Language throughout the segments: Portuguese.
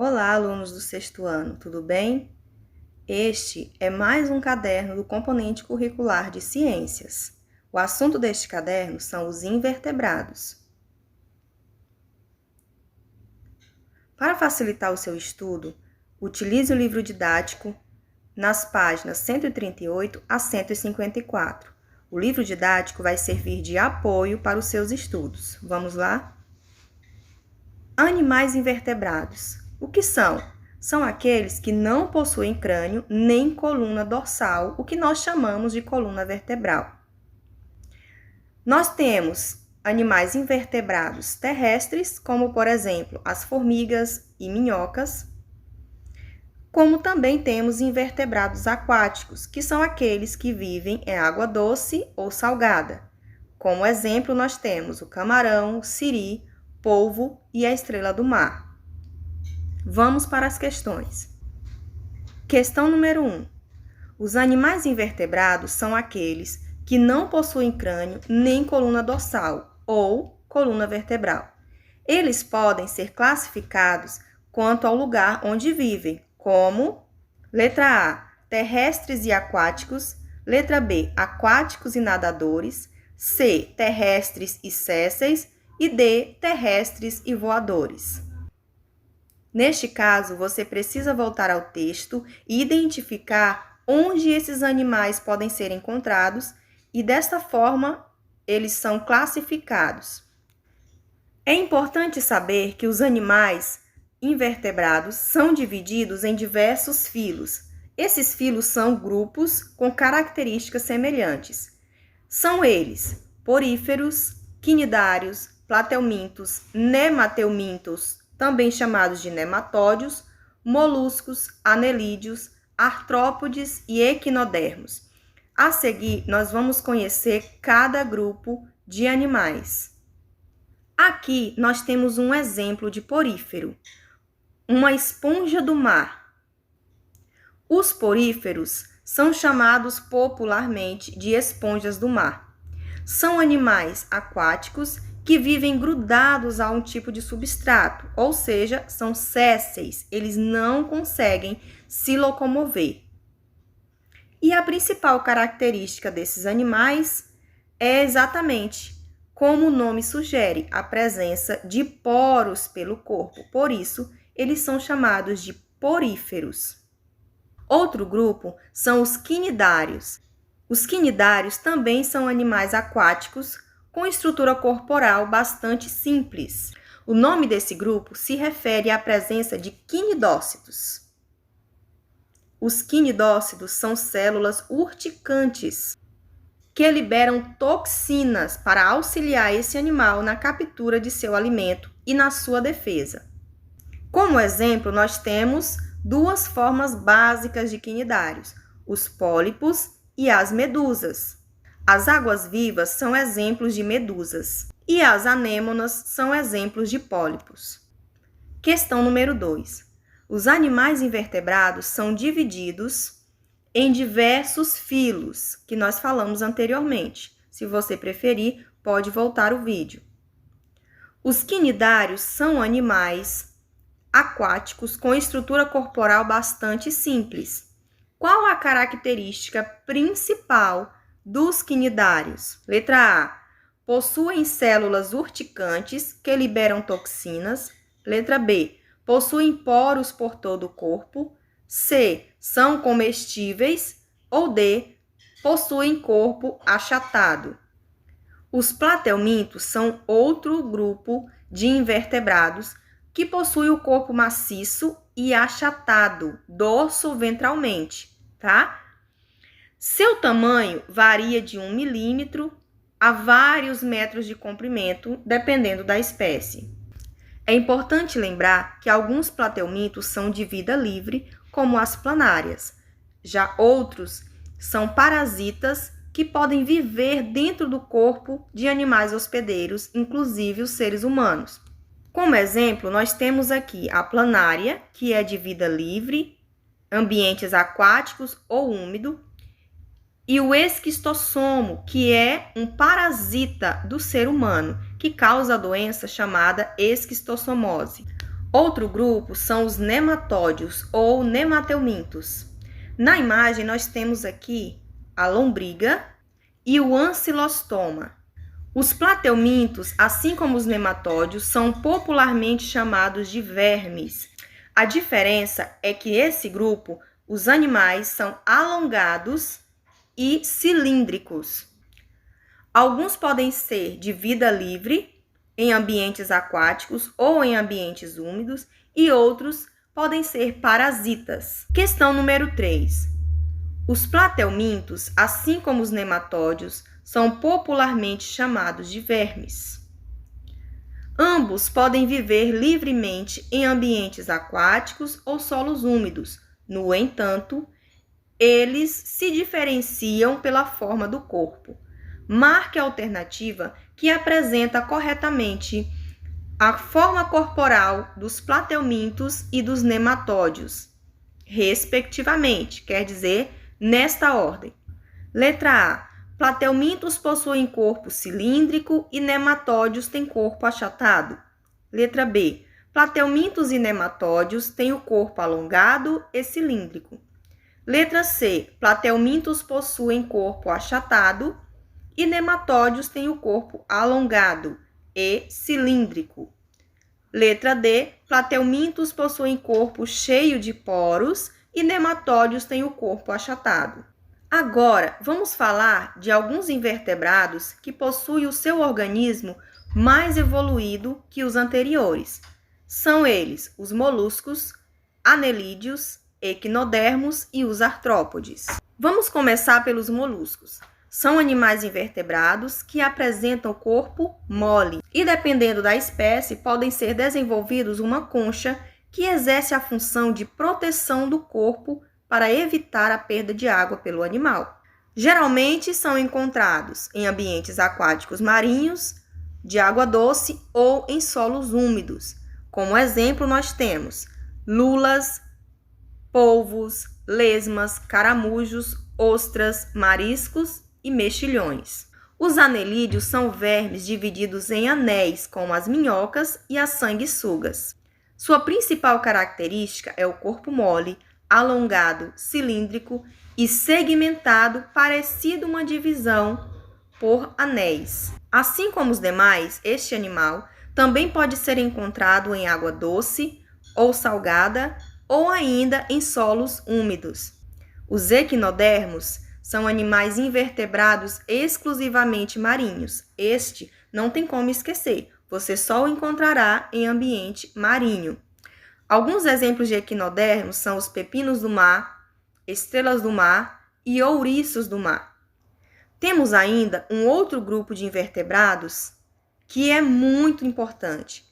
Olá, alunos do sexto ano, tudo bem? Este é mais um caderno do componente curricular de ciências. O assunto deste caderno são os invertebrados. Para facilitar o seu estudo, utilize o livro didático nas páginas 138 a 154. O livro didático vai servir de apoio para os seus estudos. Vamos lá? Animais invertebrados. O que são? São aqueles que não possuem crânio nem coluna dorsal, o que nós chamamos de coluna vertebral. Nós temos animais invertebrados terrestres, como por exemplo as formigas e minhocas, como também temos invertebrados aquáticos, que são aqueles que vivem em água doce ou salgada. Como exemplo, nós temos o camarão, o siri, polvo e a estrela do mar. Vamos para as questões. Questão número 1. Os animais invertebrados são aqueles que não possuem crânio nem coluna dorsal ou coluna vertebral. Eles podem ser classificados quanto ao lugar onde vivem, como letra A, terrestres e aquáticos, letra B, aquáticos e nadadores, C, terrestres e sésseis e D, terrestres e voadores. Neste caso, você precisa voltar ao texto e identificar onde esses animais podem ser encontrados e, desta forma, eles são classificados. É importante saber que os animais invertebrados são divididos em diversos filos. Esses filos são grupos com características semelhantes. São eles poríferos, quinidários, platelmintos, nemateumintos, também chamados de nematódios, moluscos, anelídeos, artrópodes e equinodermos. A seguir, nós vamos conhecer cada grupo de animais. Aqui, nós temos um exemplo de porífero, uma esponja do mar. Os poríferos são chamados popularmente de esponjas do mar. São animais aquáticos que vivem grudados a um tipo de substrato, ou seja, são sésseis, eles não conseguem se locomover. E a principal característica desses animais é exatamente, como o nome sugere, a presença de poros pelo corpo, por isso eles são chamados de poríferos. Outro grupo são os quinidários. Os quinidários também são animais aquáticos com estrutura corporal bastante simples. O nome desse grupo se refere à presença de quinidócitos. Os quinidócitos são células urticantes que liberam toxinas para auxiliar esse animal na captura de seu alimento e na sua defesa. Como exemplo, nós temos duas formas básicas de quinidários, os pólipos e as medusas. As águas-vivas são exemplos de medusas e as anêmonas são exemplos de pólipos. Questão número 2. Os animais invertebrados são divididos em diversos filos, que nós falamos anteriormente. Se você preferir, pode voltar o vídeo. Os quinidários são animais aquáticos com estrutura corporal bastante simples. Qual a característica principal dos quinidários? Letra A. Possuem células urticantes que liberam toxinas. Letra B. Possuem poros por todo o corpo. C. São comestíveis. Ou D. Possuem corpo achatado. Os platelmintos são outro grupo de invertebrados que possui o corpo maciço e achatado, dorso-ventralmente, tá? Seu tamanho varia de 1 milímetro a vários metros de comprimento, dependendo da espécie. É importante lembrar que alguns platelmintos são de vida livre, como as planárias. Já outros são parasitas que podem viver dentro do corpo de animais hospedeiros, inclusive os seres humanos. Como exemplo, nós temos aqui a planária, que é de vida livre, ambientes aquáticos ou úmido, e o esquistossomo, que é um parasita do ser humano, que causa a doença chamada esquistossomose. Outro grupo são os nematódios ou nemateumintos. Na imagem, nós temos aqui a lombriga e o ancilostoma. Os plateumintos, assim como os nematódios, são popularmente chamados de vermes. A diferença é que esse grupo, os animais são alongados e cilíndricos. Alguns podem ser de vida livre, em ambientes aquáticos ou em ambientes úmidos, e outros podem ser parasitas. Questão número 3. Os plateumintos, assim como os nematódios, são popularmente chamados de vermes. Ambos podem viver livremente em ambientes aquáticos ou solos úmidos. No entanto, eles se diferenciam pela forma do corpo. Marque a alternativa que apresenta corretamente a forma corporal dos plateumintos e dos nematódios, respectivamente, quer dizer, nesta ordem. Letra A. Plateumintos possuem corpo cilíndrico e nematódios têm corpo achatado. Letra B. Plateumintos e nematódios têm o corpo alongado e cilíndrico. Letra C. Plateumintos possuem corpo achatado e nematódios têm o corpo alongado e cilíndrico. Letra D. Plateumintos possuem corpo cheio de poros e nematódios têm o corpo achatado. Agora, vamos falar de alguns invertebrados que possuem o seu organismo mais evoluído que os anteriores. São eles os moluscos, anelídeos, equinodermos e os artrópodes. Vamos começar pelos moluscos. São animais invertebrados que apresentam corpo mole e, dependendo da espécie, podem ser desenvolvidos uma concha que exerce a função de proteção do corpo para evitar a perda de água pelo animal. Geralmente são encontrados em ambientes aquáticos marinhos, de água doce ou em solos úmidos. Como exemplo, nós temos lulas, polvos, lesmas, caramujos, ostras, mariscos e mexilhões. Os anelídeos são vermes divididos em anéis, como as minhocas e as sanguessugas. Sua principal característica é o corpo mole, alongado, cilíndrico e segmentado, parecido uma divisão por anéis. Assim como os demais, este animal também pode ser encontrado em água doce ou salgada ou ainda em solos úmidos. Os equinodermos são animais invertebrados exclusivamente marinhos. Este não tem como esquecer, você só o encontrará em ambiente marinho. Alguns exemplos de equinodermos são os pepinos do mar, estrelas do mar e ouriços do mar. Temos ainda um outro grupo de invertebrados que é muito importante.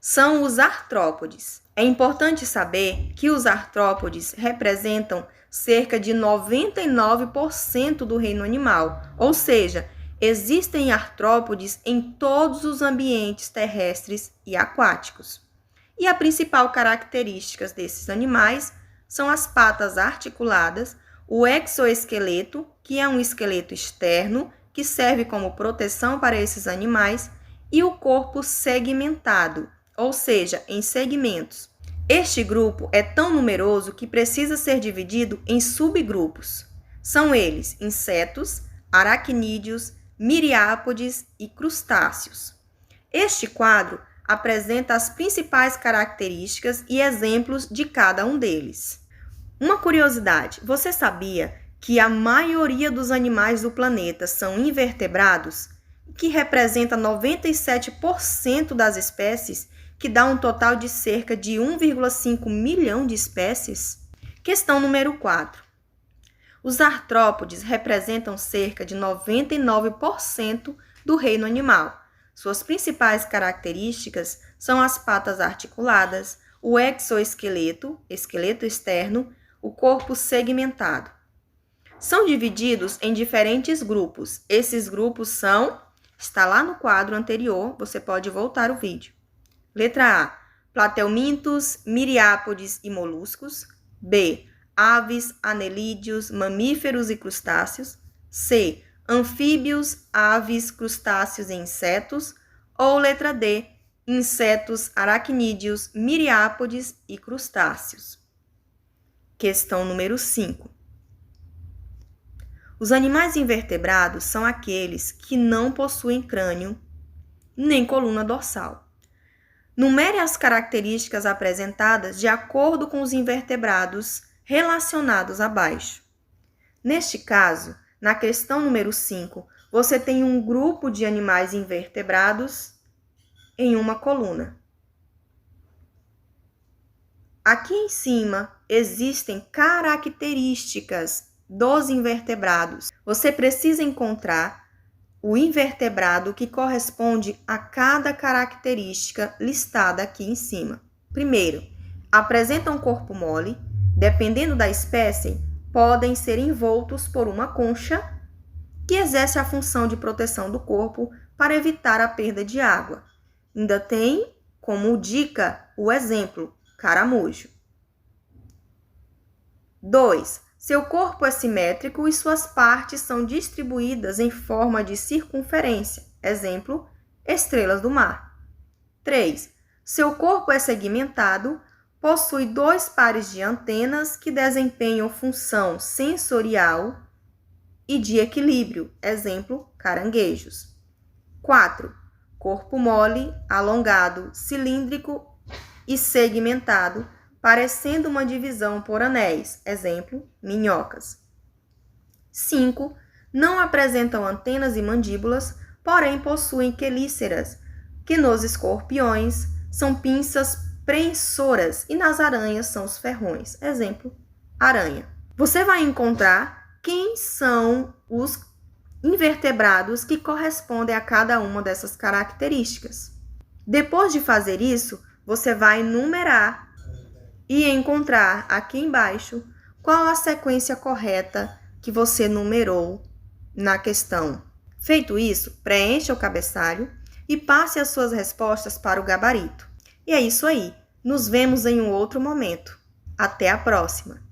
São os artrópodes. É importante saber que os artrópodes representam cerca de 99% do reino animal, ou seja, existem artrópodes em todos os ambientes terrestres e aquáticos. E a principal característica desses animais são as patas articuladas, o exoesqueleto, que é um esqueleto externo que serve como proteção para esses animais, e o corpo segmentado, ou seja, em segmentos. Este grupo é tão numeroso que precisa ser dividido em subgrupos. São eles insetos, aracnídeos, miriápodes e crustáceos. Este quadro apresenta as principais características e exemplos de cada um deles. Uma curiosidade, você sabia que a maioria dos animais do planeta são invertebrados, que representa 97% das espécies, que dá um total de cerca de 1,5 milhão de espécies? Questão número 4. Os artrópodes representam cerca de 99% do reino animal. Suas principais características são as patas articuladas, o exoesqueleto, esqueleto externo, o corpo segmentado. São divididos em diferentes grupos. Esses grupos está lá no quadro anterior, você pode voltar o vídeo. Letra A, plateumintos, miriápodes e moluscos. B, aves, anelídeos, mamíferos e crustáceos. C, anfíbios, aves, crustáceos e insetos. Ou letra D, insetos, aracnídeos, miriápodes e crustáceos. Questão número 5. Os animais invertebrados são aqueles que não possuem crânio nem coluna dorsal. Numere as características apresentadas de acordo com os invertebrados relacionados abaixo. Neste caso, na questão número 5, você tem um grupo de animais invertebrados em uma coluna. Aqui em cima existem características dos invertebrados. Você precisa encontrar o invertebrado que corresponde a cada característica listada aqui em cima. Primeiro, apresentam um corpo mole, dependendo da espécie, podem ser envoltos por uma concha que exerce a função de proteção do corpo para evitar a perda de água. Ainda tem como dica o exemplo, caramujo. 2. Seu corpo é simétrico e suas partes são distribuídas em forma de circunferência. Exemplo, estrelas do mar. 3. Seu corpo é segmentado, possui 2 pares de antenas que desempenham função sensorial e de equilíbrio. Exemplo, caranguejos. 4. Corpo mole, alongado, cilíndrico e segmentado, parecendo uma divisão por anéis. Exemplo, minhocas. 5. Não apresentam antenas e mandíbulas, porém possuem quelíceras, que nos escorpiões são pinças prensoras e nas aranhas são os ferrões. Exemplo, aranha. Você vai encontrar quem são os invertebrados que correspondem a cada uma dessas características. Depois de fazer isso, você vai numerar e encontrar aqui embaixo qual a sequência correta que você numerou na questão. Feito isso, preencha o cabeçalho e passe as suas respostas para o gabarito. E é isso aí. Nos vemos em um outro momento. Até a próxima!